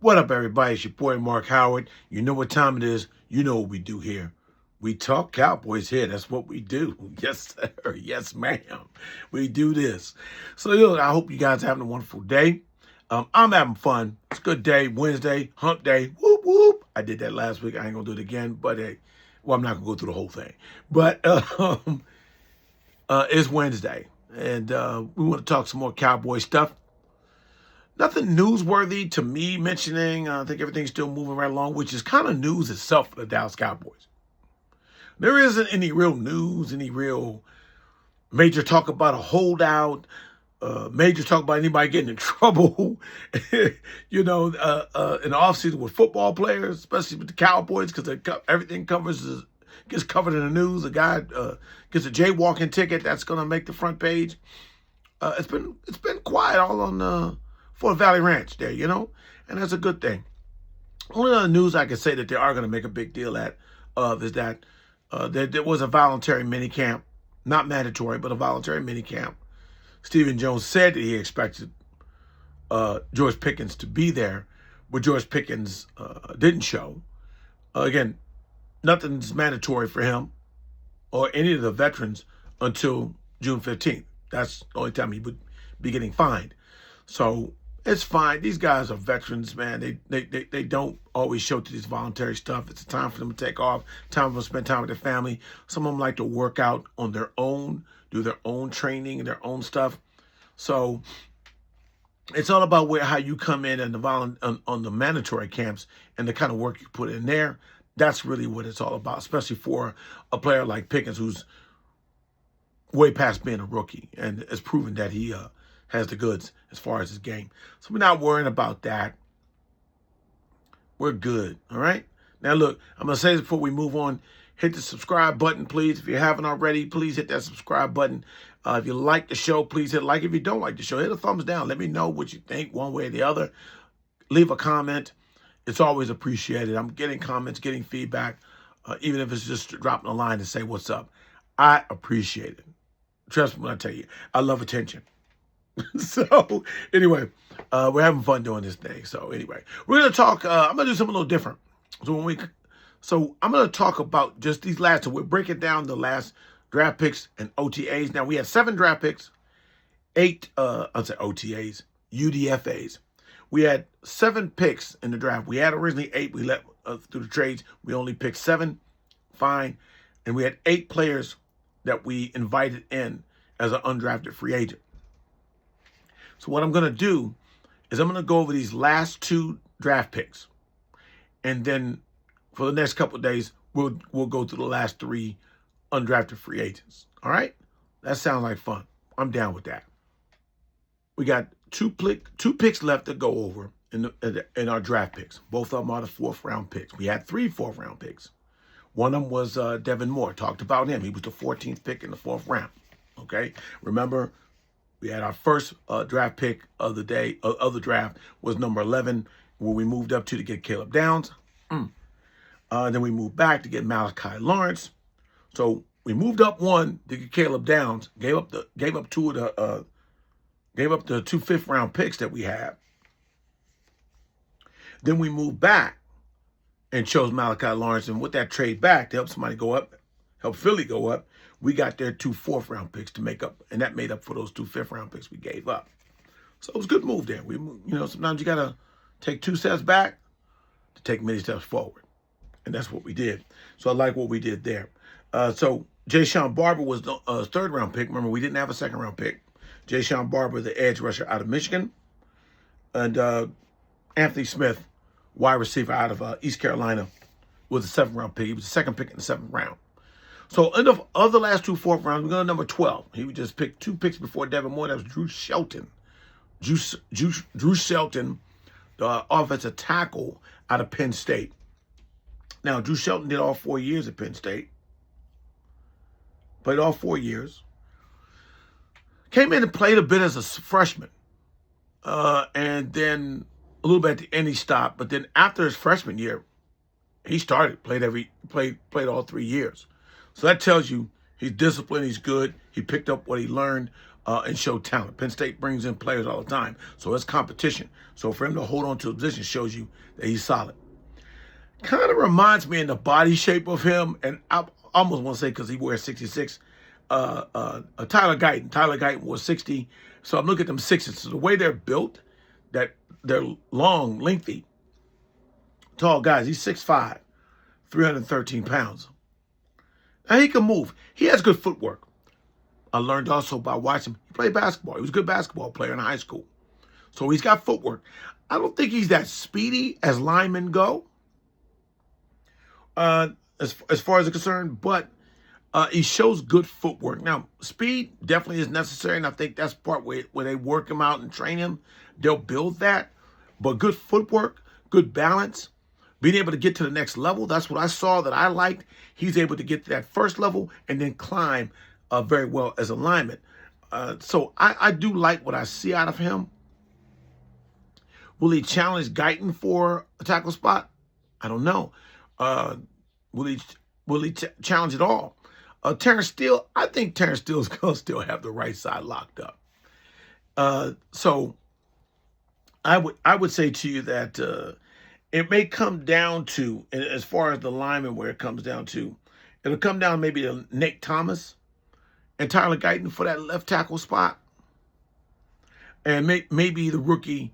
What up, everybody? It's your boy, Mark Howard. You know what time it is. You know what we do here. We talk Cowboys here. That's what we do. Yes, sir. Yes, ma'am. We do this. So, I hope you guys are having a wonderful day. I'm having fun. It's a good day. Wednesday, hump day. Whoop, whoop. I did that last week. I ain't going to do it again. But, hey, well, I'm not going to go through the whole thing. But it's Wednesday. And we want to talk some more Cowboy stuff. Nothing newsworthy to me mentioning. I think everything's still moving right along, which is kind of news itself for the Dallas Cowboys. There isn't any real news, any real major talk about a holdout, major talk about anybody getting in trouble, in the offseason with football players, especially with the Cowboys, because everything gets covered in the news. A guy gets a jaywalking ticket that's going to make the front page. It's been quiet all on Fort Valley Ranch there, and that's a good thing. Only other news I can say that they are going to make a big deal is that there was a voluntary minicamp, not mandatory, but a voluntary minicamp. Stephen Jones said that he expected George Pickens to be there, but George Pickens didn't show. Again, nothing's mandatory for him or any of the veterans until June 15th. That's the only time he would be getting fined. So it's fine. These guys are veterans, man. They don't always show to this voluntary stuff. It's a time for them to take off, time for them to spend time with their family. Some of them like to work out on their own, do their own training and their own stuff. So it's all about how you come in and on the mandatory camps and the kind of work you put in there. That's really what it's all about, especially for a player like Pickens, who's way past being a rookie and has proven that he has the goods as far as his game. So we're not worrying about that. We're good, all right? Now, look, I'm going to say this before we move on. Hit the subscribe button, please. If you haven't already, please hit that subscribe button. If you like the show, please hit like. If you don't like the show, hit a thumbs down. Let me know what you think one way or the other. Leave a comment. It's always appreciated. I'm getting comments, getting feedback, even if it's just dropping a line to say what's up. I appreciate it. Trust me when I tell you, I love attention. So anyway, we're having fun doing this thing. So anyway, we're gonna talk. I'm gonna do something a little different. So I'm gonna talk about just these last. So we're breaking down the last draft picks and OTAs. Now we had 7 draft picks, 8 I'd say OTAs, UDFAs. We had 7 picks in the draft. We had originally 8. We let through the trades. We only picked 7. Fine, and we had 8 players that we invited in as an undrafted free agent. So what I'm going to do is I'm going to go over these last 2 draft picks. And then for the next couple of days, we'll go through the last 3 undrafted free agents. All right? That sounds like fun. I'm down with that. We got 2 picks left to go over in our draft picks. Both of them are the 4th round picks. We had 3 4th round picks. One of them was Devin Moore. Talked about him. He was the 14th pick in the 4th round. Okay? Remember, we had our first draft pick of the day, of the draft, was number 11, where we moved up to get Caleb Downs. Then we moved back to get Malachi Lawrence. So we moved up 1 to get Caleb Downs, gave up the 2 5th round picks that we had. Then we moved back and chose Malachi Lawrence, and with that trade back to help somebody go up, help Philly go up, we got their 2 4th round picks to make up, and that made up for those 2 5th round picks we gave up. So it was a good move there. Sometimes you got to take 2 steps back to take many steps forward, and that's what we did. So I like what we did there. So Jay-Sean Barber was the 3rd round pick. Remember, we didn't have a 2nd round pick. Jay-Sean Barber, the edge rusher out of Michigan, and Anthony Smith, wide receiver out of East Carolina, was the 7th round pick. He was the 2nd pick in the 7th round. So of the last 2 4th rounds, we're going to number 12. He would just pick 2 picks before Devin Moore. That was Drew Shelton. Drew Shelton, the offensive tackle out of Penn State. Now, Drew Shelton did all 4 years at Penn State. Played all 4 years. Came in and played a bit as a freshman. And then a little bit at the end he stopped. But then after his freshman year, he started, played all 3 years. So that tells you he's disciplined, he's good. He picked up what he learned and show talent. Penn State brings in players all the time, so it's competition. So for him to hold on to a position shows you that he's solid. Kind of reminds me in the body shape of him, and I almost want to say because he wears 66, Tyler Guyton. Tyler Guyton was 60, so I'm looking at them sixes. So the way they're built, that they're long, lengthy, tall guys. He's 6'5", 313 pounds. Now he can move. He has good footwork. I learned also by watching him. He played basketball. He was a good basketball player in high school. So he's got footwork. I don't think he's that speedy as linemen go, as far as it's concerned, but he shows good footwork. Now, speed definitely is necessary, and I think that's part where they work him out and train him. They'll build that. But good footwork, good balance, being able to get to the next level, that's what I saw that I liked. He's able to get to that first level and then climb very well as a lineman. So I do like what I see out of him. Will he challenge Guyton for a tackle spot? I don't know. Will he challenge it all? Terrence Steele, I think Terrence Steele is going to still have the right side locked up. So I would say to you that it may come down to, as far as the lineman, where it comes down to, it'll come down maybe to Nate Thomas and Tyler Guyton for that left tackle spot. And maybe the rookie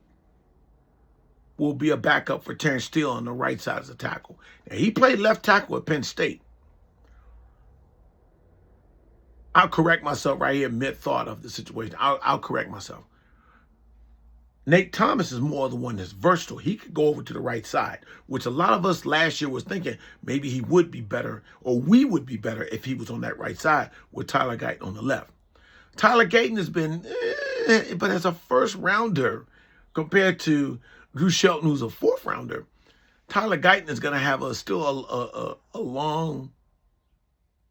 will be a backup for Terrence Steele on the right side as a tackle. Now, he played left tackle at Penn State. I'll correct myself right here mid-thought of the situation. I'll correct myself. Nate Thomas is more the one that's versatile. He could go over to the right side, which a lot of us last year was thinking maybe he would be better, or we would be better if he was on that right side with Tyler Guyton on the left. Tyler Guyton has been, but as a first rounder compared to Drew Shelton, who's a fourth rounder, Tyler Guyton is going to have still a long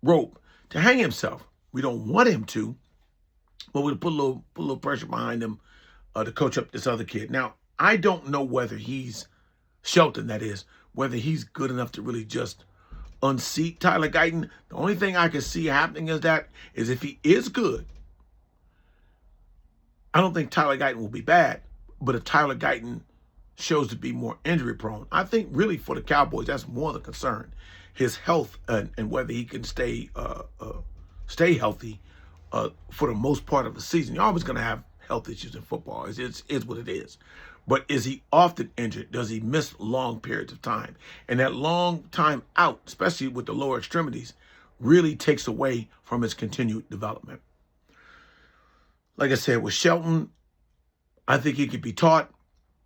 rope to hang himself. We don't want him to, but we'll put a little pressure behind him to coach up this other kid. Now, I don't know whether he's, Shelton that is, whether he's good enough to really just unseat Tyler Guyton. The only thing I can see happening is if he is good, I don't think Tyler Guyton will be bad. But if Tyler Guyton shows to be more injury prone, I think really for the Cowboys, that's more the concern. His health and whether he can stay healthy for the most part of the season. You're always going to have health issues in football. It's what it is. But is he often injured? Does he miss long periods of time? And that long time out, especially with the lower extremities, really takes away from his continued development. Like I said, with Shelton, I think he could be taught.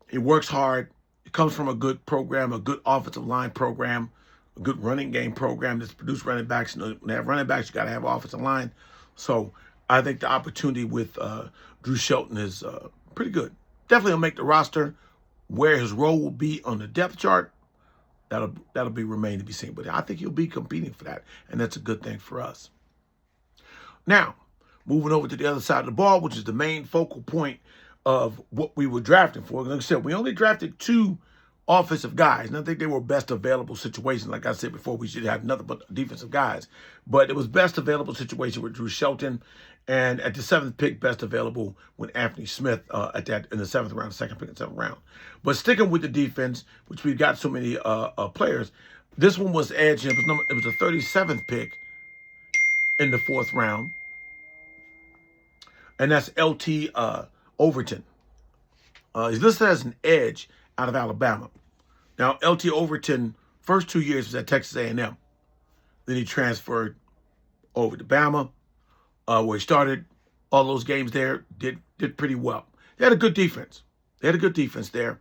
He works hard. He comes from a good program, a good offensive line program, a good running game program that's produced running backs. When they have running backs, you got to have offensive line. So I think the opportunity with Drew Shelton is pretty good. Definitely will make the roster. Where his role will be on the depth chart, that'll be remain to be seen. But I think he'll be competing for that, and that's a good thing for us. Now, moving over to the other side of the ball, which is the main focal point of what we were drafting for. Like I said, we only drafted 2 offensive guys, and I think they were best available situations. Like I said before, we should have nothing but defensive guys. But it was best available situation with Drew Shelton, and at the 7th pick, best available with Anthony Smith in the 7th round, 2nd pick in the 7th round. But sticking with the defense, which we've got so many players, this one was edge. It was the 37th pick in the 4th round, and that's LT Overton. He's listed as an edge out of Alabama. Now, LT Overton, first 2 years was at Texas A&M. Then he transferred over to Bama, where he started all those games there, did pretty well. They had a good defense. They had a good defense there.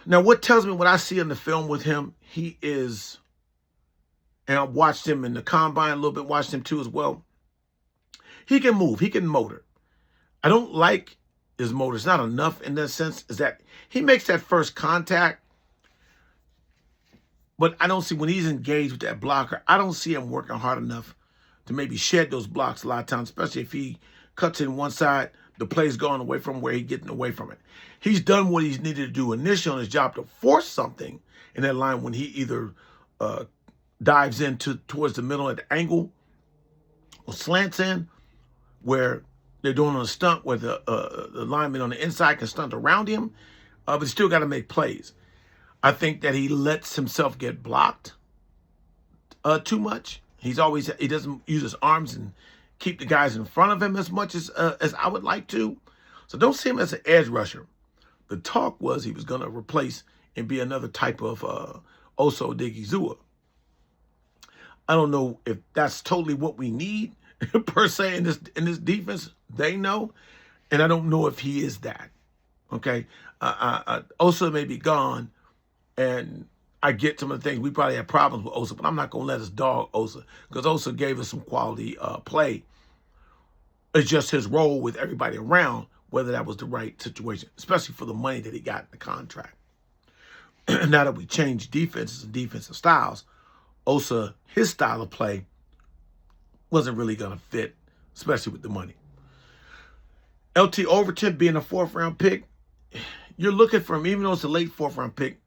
Now, what tells me what I see in the film with him, he is, and I watched him in the combine a little bit, watched him too as well. He can move. He can motor. I don't like his motor. It's not enough in that sense, is that he makes that first contact, but I don't see when he's engaged with that blocker, I don't see him working hard enough to maybe shed those blocks a lot of times, especially if he cuts in one side, the play's going away from where he's getting away from it. He's done what he's needed to do initially on his job to force something in that line when he either dives towards the middle at the angle or slants in, where they're doing on a stunt where the lineman on the inside can stunt around him, but he still got to make plays. I think that he lets himself get blocked too much. He doesn't use his arms and keep the guys in front of him as much as I would like to. So don't see him as an edge rusher. The talk was he was going to replace and be another type of Oso Digizua. I don't know if that's totally what we need per se in this defense. They know, and I don't know if he is that. Okay, Osa may be gone, and I get some of the things we probably have problems with Osa, but I'm not gonna let us dog Osa because Osa gave us some quality play. It's just his role with everybody around, whether that was the right situation, especially for the money that he got in the contract. Now that we changed defenses and defensive styles, Osa, his style of play wasn't really going to fit, especially with the money. LT Overton being a 4th-round pick, you're looking for him, even though it's a late 4th-round pick,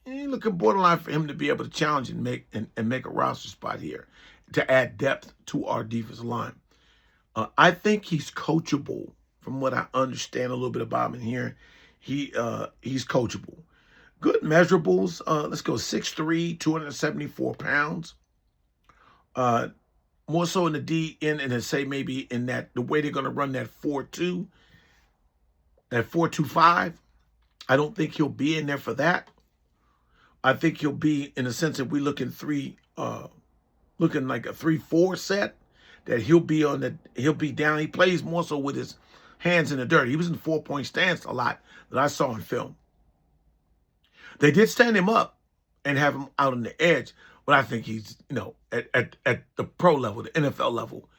you're looking borderline for him to be able to challenge and make a roster spot here to add depth to our defensive line. I think he's coachable. From what I understand a little bit about him in here, he's coachable. Good measurables. Let's go 6'3", 274 pounds. More so in the D end, and then say maybe in that the way they're going to run that 4-2, that 4-2-5. I don't think he'll be in there for that. I think he'll be in the sense that we looking looking like a 3-4 set. That he'll be down. He plays more so with his hands in the dirt. He was in 4-point stance a lot that I saw in film. They did stand him up and have him out on the edge, but I think he's, at the pro level, the NFL level,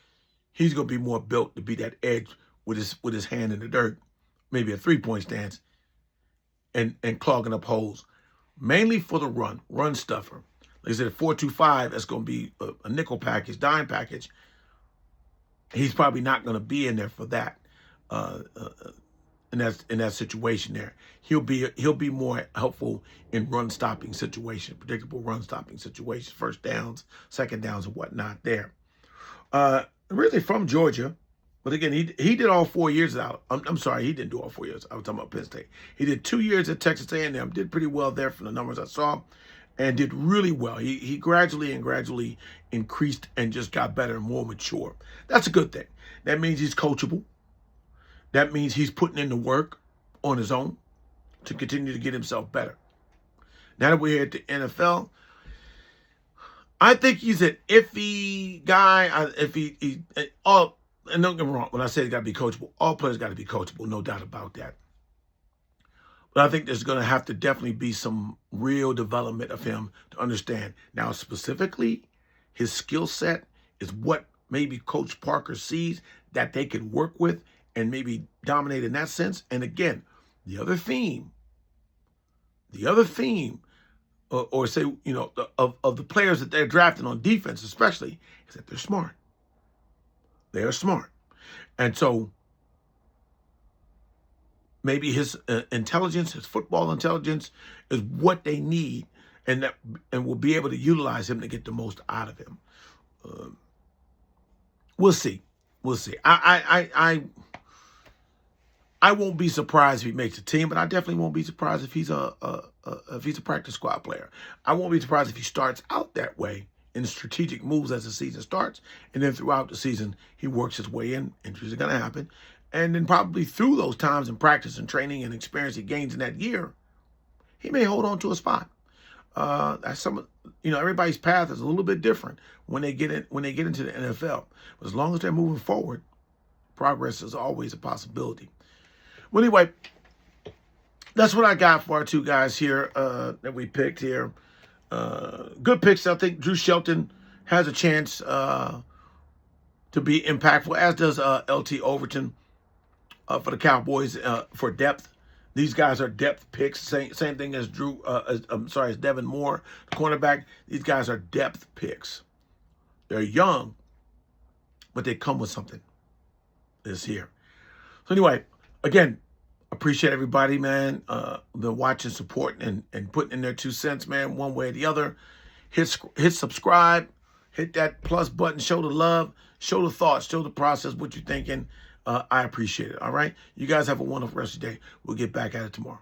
he's going to be more built to be that edge with his hand in the dirt, maybe a 3-point stance, and clogging up holes, mainly for the run stuffer. Like I said, 4-2-5, that's going to be a nickel package, dime package. He's probably not going to be in there for that. In that situation there, he'll be more helpful in run stopping situations, predictable run stopping situations, first downs, second downs, and whatnot. There, originally from Georgia, but again, he did all 4 years out. I'm sorry, he didn't do all 4 years. I was talking about Penn State. He did 2 years at Texas A&M. Did pretty well there from the numbers I saw, and did really well. He gradually increased and just got better and more mature. That's a good thing. That means he's coachable. That means he's putting in the work on his own to continue to get himself better. Now that we're here at the NFL, I think he's an iffy guy. And don't get me wrong, when I say he's got to be coachable, all players got to be coachable, no doubt about that. But I think there's going to have to definitely be some real development of him to understand. Now, specifically, his skill set is what maybe Coach Parker sees that they can work with and maybe dominate in that sense. And again, the other theme, or say, of the players that they're drafting on defense especially, is that they're smart. They are smart. And so maybe his intelligence, his football intelligence is what they need, and will be able to utilize him to get the most out of him. We'll see. I won't be surprised if he makes a team, but I definitely won't be surprised if he's a practice squad player. I won't be surprised if he starts out that way in strategic moves as the season starts, and then throughout the season he works his way in. Injuries are going to happen, and then probably through those times in practice and training and experience he gains in that year, he may hold on to a spot. That's everybody's path is a little bit different when they get into the NFL. But as long as they're moving forward, progress is always a possibility. Well, anyway, that's what I got for our two guys here that we picked here. Good picks. I think Drew Shelton has a chance to be impactful, as does LT Overton for the Cowboys for depth. These guys are depth picks. Same thing as as Devin Moore, the cornerback. These guys are depth picks. They're young, but they come with something this year. So anyway, again, appreciate everybody, man. Been watching, supporting, and putting in their 2 cents, man, one way or the other. Hit subscribe. Hit that plus button. Show the love. Show the thoughts. Show the process, what you're thinking. I appreciate it. All right. You guys have a wonderful rest of the day. We'll get back at it tomorrow.